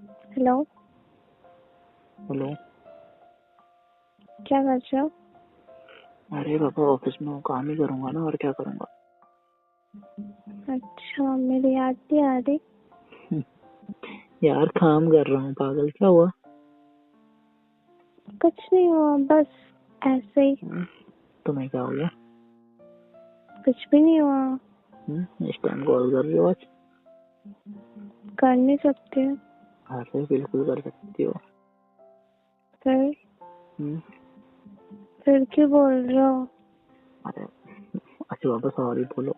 Hello. Hello. क्या कर रहे हो? अरे बाबा, ऑफिस में काम ही करूंगा ना, और क्या करूंगा। अच्छा, मेरी याद नहीं आ रही? यार काम कर रहा हूँ, पागल क्या हुआ? कुछ नहीं हुआ, बस ऐसे ही। तुम्हें क्या हो गया? कुछ भी नहीं हुआ। इस टाइम कॉल कर रही हो आज? कर नहीं सकती? अरे बिल्कुल कर सकती हो। फिर हम्म, फिर क्यों बोल रहे हो? अरे अच्छा बाबा, सॉरी बोलो।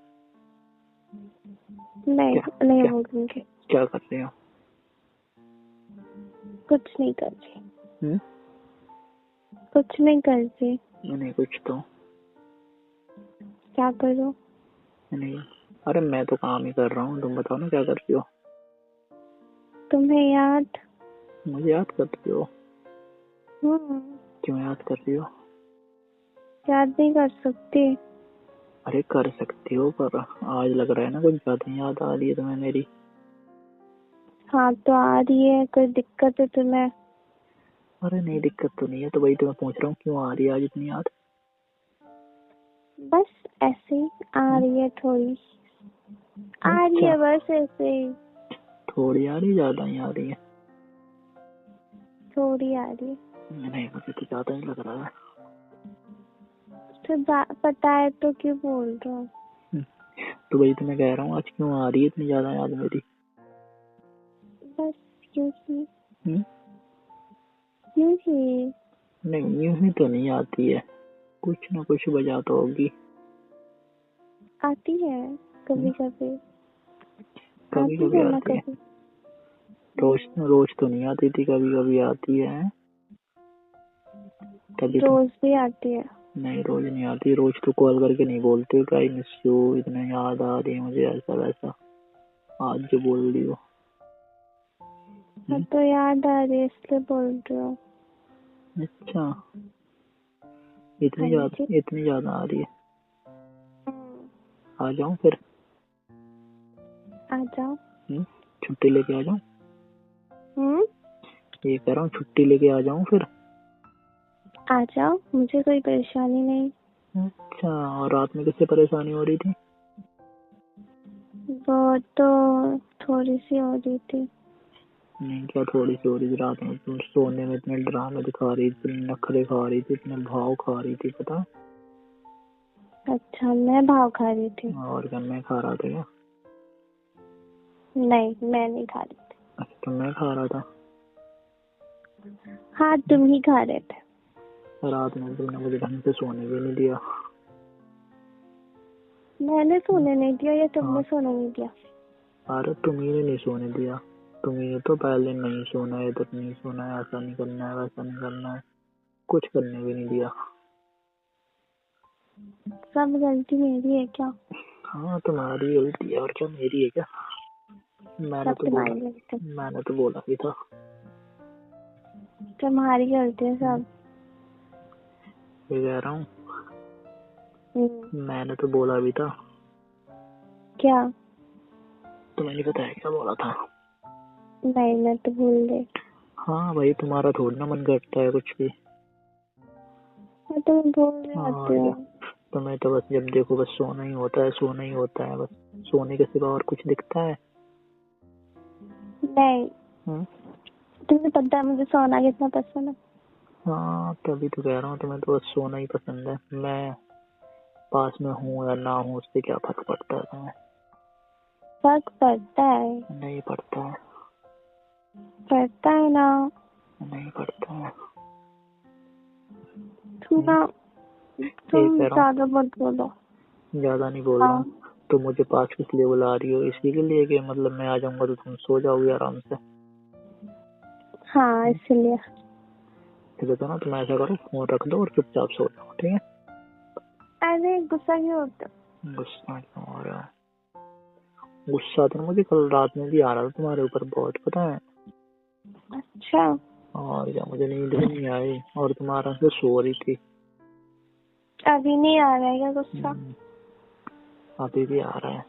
नहीं, क्या नहीं क्या बोलूंगी। क्या कर रही हो? कुछ नहीं कर रही। हम्म, कुछ नहीं कर रही। नहीं कुछ तो क्या करूं? नहीं। अरे मैं तो काम ही कर रहा हूँ, तुम बताओ ना क्या कर रही हो? तुम्हें याद? मुझे याद कर रही हो? हम्म। क्यों याद कर रही हो? याद नहीं कर सकती? अरे कर सकती हो, पर आज लग रहा है ना कुछ ज्यादा याद आ रही है तुम्हें मेरी। हाँ तो आ रही है, कोई दिक्कत है तुम्हें? अरे नहीं, दिक्कत तो नहीं है, तो वही तो मैं पूछ रहा हूँ क्यों आ रही है आज इतनी याद। बस ऐसे ही आ रही है, थोड़ी आ रही अच्छा, है, बस ऐसे ही। थोड़ी आ रही, ज्यादा ही आ रही है? थोड़ी आ रही है। नहीं, मुझे तो ज्यादा ही लग रहा है। तो पता है तो क्यों बोल रहा हूँ? तो वही तो मैं कह रहा हूँ, आज क्यों आ रही है इतनी ज्यादा याद मेरी? बस यूं ही। हम्म? यूं ही। नहीं, यूं ही तो नहीं आती है, कुछ ना कुछ वजह तो होगी। आती है कभी कभी। कभी आती कभी है ना आती है। कभी। रोज रोज तो नहीं आती थी, कभी कभी आती है। तभी तो। रोज भी आती है। नहीं, रोज नहीं आती। रोज तो कॉल करके नहीं बोलते कि आई मिस यू, इतना याद आ रही है मुझे, ऐसा वैसा। आज जो बोल रही हो। हाँ तो याद आ रही है इसलिए बोल रही हो। अच्छा, हाँ जी। इतनी ज्यादा आ रही है। हम्म, आ जाऊं फिर? आ जाओ। छुट्टी लेके आ जाऊं? हम्म। ये कह रहा हूँ, छुट्टी लेके आ जाऊं फिर? आ जाओ, मुझे कोई परेशानी नहीं। अच्छा, और रात में किससे परेशानी हो रही थी? वो तो थोड़ी सी हो रही थी। नहीं, क्या थोड़ी सी हो रही थी? रात में तुम सोने में इतने ड्रामे दिखा रही थी, इतने नखरे खा रही थी, इतने भाव खा रही थी, पता? अच्छा, मैं भाव खा रही थी? और क्या, मैं खा रहा था क्या? नहीं, मैं नहीं खा रही थी। अच्छा, तो मैं खा रहा था? हाँ, तुम ही खा रहे थे। रात में तुमने मुझे ढंग से सोने भी नहीं दिया। मैंने सोने नहीं दिया या तुमने हाँ, सोने नहीं दिया? अरे तुम्ही ने नहीं सोने दिया। तुम्ही तो पहले नहीं सोना है, इधर नहीं सोना है, ऐसा नहीं करना है, वैसा नहीं करना है, कुछ करने भी नहीं दिया। सब गलती मेरी है क्या? हाँ, तुम्हारी गलती है, और क्या मेरी है क्या? मैंने सब तो बोला तुम्हारी गलती है। मैंने तो बोला भी था। तुम्हारी गलती है सब। ये कह रहा हूँ, हम्म। मैंने तो बोला भी था। क्या? तुम्हें नहीं पता है क्या बोला था? नहीं, मैं तो भूल गई। हाँ भाई, तुम्हारा थोड़ी ना मन करता है कुछ भी। मैं तो भूल जाती और हूँ। क्या, तुम्हें तो बस जब देखो बस सोना ही होता है, सोना ही होता है, बस सोने के सिवा और कुछ दिखता है? नहीं, हम्म? तुम्हें पता है मुझे सोना कितना पसंद है। हाँ, तभी तो कह रहा हूँ, तुम्हें तो बस सोना ही पसंद है। मैं पास में हूँ या ना हूँ, उससे क्या फर्क पड़ता है तुम्हें? फर्क पड़ता है। नहीं पड़ता है। पड़ता है ना। नहीं पड़ता है। तुम ना, ये तुम कह रहा ज्यादा मत बोलो। हूँ, ज्यादा नहीं बोल रहा हाँ। हूँ। तो मुझे पास किस लिए बुला रही हो? इसी के लिए कि मतलब मैं आ जाऊंगा तो तुम सो जाओगी आराम से? हाँ, इसलिए। ठीक है, तो ना तुम ऐसा करो, फोन रख दो और चुपचाप सो जाओ, ठीक है? अरे गुस्सा क्यों होता? गुस्सा क्यों आ रहा है? गुस्सा तो मुझे कल रात में भी आ रहा था तुम्हारे ऊपर बहुत, पता है। अच्छा। और क्या, मुझे नींद भी नहीं आई और तुम आराम से सो रही थी। अभी नहीं आ रहा है क्या गुस्सा? अभी भी आ रहा है।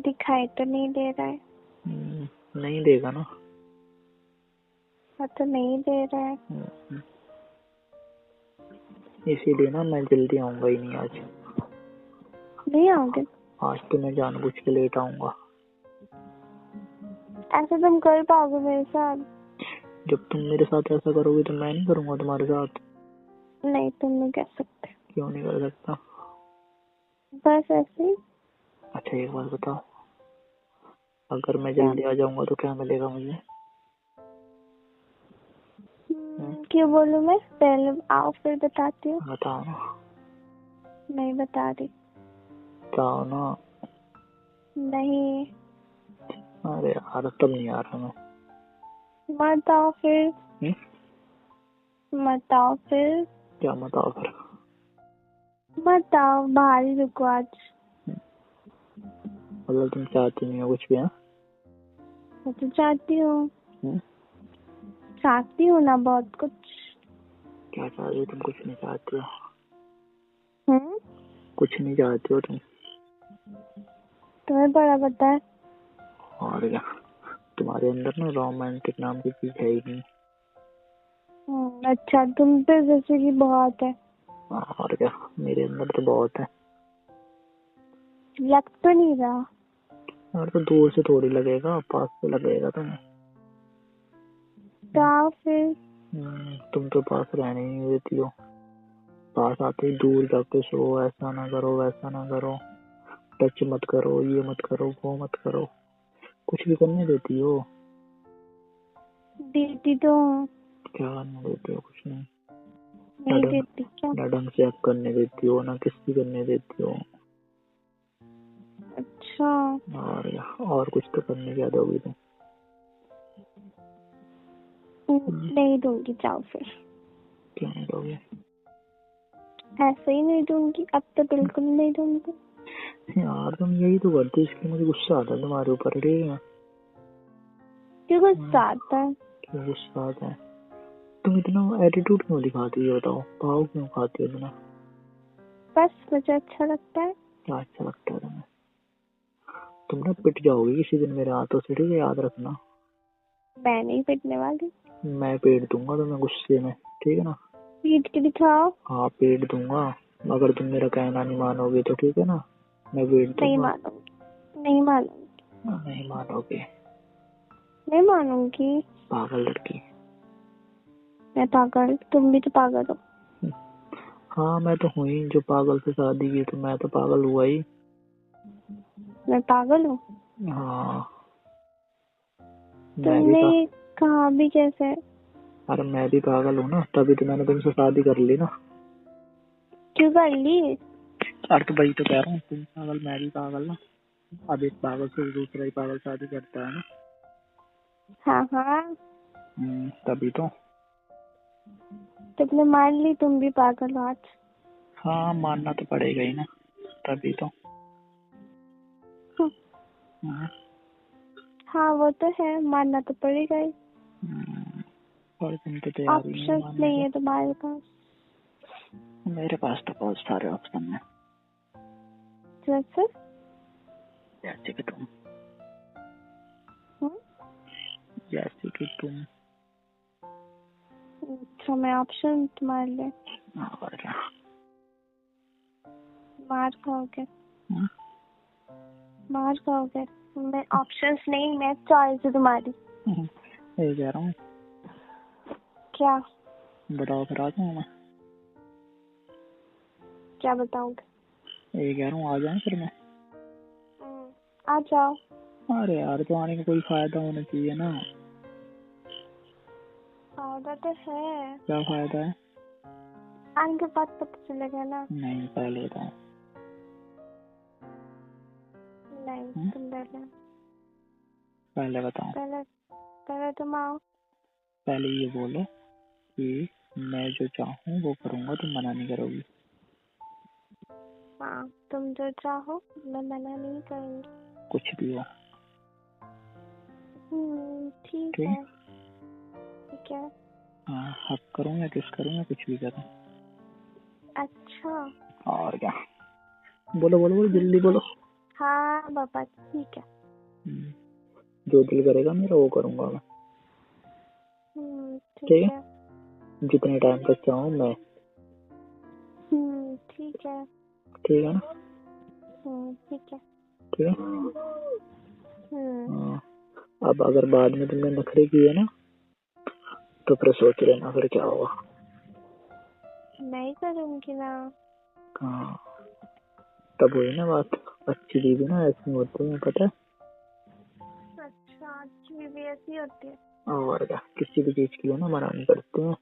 दिखाई तो नहीं दे रहा है। नहीं देगा ना। हाँ तो नहीं दे रहा है। इसीलिए ना मैं जल्दी आऊंगा ही नहीं आज। नहीं आओगे? आज तो मैं जानबूझ के लेट आऊंगा। ऐसा तुम कर पाओगे मेरे साथ? जब तुम मेरे साथ ऐसा करोगे तो मैं नहीं करूंगा तुम्हारे साथ। नहीं, तुम नहीं कर सकते। क्यों नहीं कर सकता? बस ऐसे ही। अच्छा एक बात बताओ, अगर मैं जल्दी आ जाऊंगा तो क्या मिलेगा मुझे? क्यों बोलूं मैं? पहले आओ फिर बताती हूँ। बताओ ना। नहीं बता रही। बताओ ना। नहीं। अरे यार तब नहीं आ रहा मैं। मत आओ फिर। मत आओ फिर। क्या मत आओ फिर? मत आओ, बाहर ही रुको आज। मतलब तुम चाहती नहीं हो कुछ भी? मैं तो चाहती हूँ। चाहती हूँ ना बहुत कुछ। क्या चाहती हो तुम? कुछ नहीं चाहती हो। कुछ नहीं चाहती हो तुम। तुम्हें बड़ा पता है। और क्या, तुम्हारे अंदर ना रोमांटिक नाम की चीज है ही नहीं। अच्छा, तुम पे जैसे कि बहुत है। और क्या, मेरे अंदर तो बहुत है। लग तो नहीं रहा। और तो दूर से थोड़ी लगेगा, पास से लगेगा तुम्हें। तो आओ फिर। तुम तो पास रहने ही नहीं देती हो। पास आते ही दूर जाके सो, ऐसा ना करो वैसा ना करो, टच मत करो, ये मत करो वो मत करो, कुछ भी करने देती हो। देती तो हूँ। क्या करने देती हो? कुछ नहीं। नहीं देती क्या? ना ढंग से हक करने देती हो, ना किसी करने देती हो। अच्छा। और कुछ तो करने क्या दोगी तुम? नहीं दूंगी, जाओ फिर। क्यों नहीं दोगी? ऐसे ही नहीं दूंगी, अब तो बिल्कुल नहीं दूंगी। यार तुम यही तो करती, इसलिए मुझे गुस्सा आता है तुम्हारे ऊपर। ठीक है? क्यों गुस्सा आता है? क्यों गुस्सा आता है? तुम इतना एटीट्यूड क्यों दिखाती हो? बताओ, भाव क्यों खाती हो इतना? बस मुझे अच्छा लगता है। क्या अच्छा लगता है तुम्हें? तुम ना पिट जाओगी किसी दिन मेरे हाथों से, ठीक है? याद रखना। मैं नहीं पिटने वाली। मैं पीट दूंगा तुम्हें गुस्से में, ठीक है ना? पीट के दिखाओ। हाँ पीट दूंगा, अगर तुम मेरा कहना नहीं मानोगे तो। ठीक है ना? मैं पीट दूंगा। नहीं मानूंगी। नहीं मानूंगी। नहीं मानोगे? नहीं मानूंगी। पागल लड़की। मैं पागल? तुम भी तो पागल हो। हाँ मैं तो हूँ ही, जो पागल से शादी की, तो मैं तो पागल हुआ ही। मैं पागल हूँ? हाँ तुमने कहा भी कैसे? अरे मैं भी पागल हूँ ना, तभी तो मैंने तुमसे शादी कर ली ना। क्यों कर ली? अरे तो वही तो कह रहा हूँ, तुम पागल मैं भी पागल ना। अब एक पागल से दूसरा ही पागल शादी करता है ना। हाँ हाँ। तभी तो। तुमने मान ली तुम भी पागल हो आज? हाँ मानना तो पड़ेगा ही ना, तभी तो। हाँ वो तो है, मानना तो पड़ेगा ही। और तुम तो तैयार ही नहीं ऑप्शन नहीं है तुम्हारे पास? मेरे पास तो बहुत सारे ऑप्शन है। जैसे? जैसे कि तुम। जैसे कि तुम। अच्छा, मैं ऑप्शन तुम्हारे लिए? और क्या? मार खाओगे। मार खाओगे। मैं ऑप्शंस नहीं, मैं चॉइस है तुम्हारी। ये कह रहा हूँ। क्या? बताओ फिर आ जाऊँ मैं। क्या बताओगे? ये कह रहा हूँ आ जाऊँ फिर मैं। आ जाओ। अरे यार तो आने का कोई फायदा होना चाहिए ना। फायदा तो है। क्या फायदा है? आने के बाद पता चलेगा ना। नहीं पहले बताओ। नहीं तुम पहले बताओ। पहले तुम आओ। पहले ये बोलो कि मैं जो चाहूँ वो करूँगा, तुम मना नहीं करोगी? हाँ, तुम जो चाहो मैं मना नहीं करूँगी। कुछ भी हो। ठीक है। ठीक है। हाँ हक करूँ या किस करूँ या कुछ भी करूँ? अच्छा। और क्या? बोलो बोलो बोलो, जल्दी बोलो। हाँ बाबा ठीक है। जो दिल करेगा मेरा वो करूंगा मैं। ठीक ठीक है, है। जितने टाइम तक चाहूँ मैं। ठीक है। ठीक है ना? ठीक है। ठीक है। हम्म। हाँ, अब अगर बाद में तुमने नखरे किए ना तो फिर सोच लेना फिर क्या होगा। नहीं करूंगी ना। हाँ, तब हुई ना बात। अच्छी बीवी ना ऐसी होती है, पता है? अच्छा, अच्छी बीवी ऐसी होती है। और क्या, किसी भी चीज के लिए ना मना नहीं करते हैं।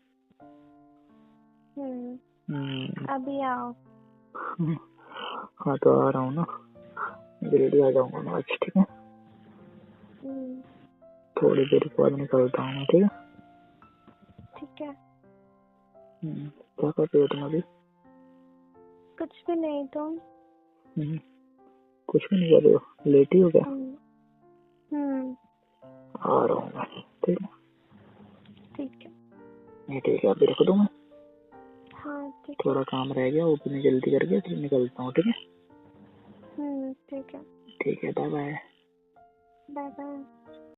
अभी आओ। हाँ तो आ रहा हूँ ना, जल्दी आ जाऊंगा मैं आज। ठीक है, थोड़ी देर के बाद निकलता हूँ मैं। ठीक है। ठीक है। क्या कर रहे हो तुम अभी? कुछ भी नहीं। तुम? कुछ भी नहीं कर रहे हो, लेटी हो क्या? आ रहा हूँ मैं। ठीक है। ठीक है। नहीं ठीक है, अभी रख दूँ मैं? हाँ ठीक है। थोड़ा काम रह गया, वो भी मैं जल्दी करके फिर निकलता हूँ। ठीक है। ठीक है। ठीक है, बाय बाय। Bye bye.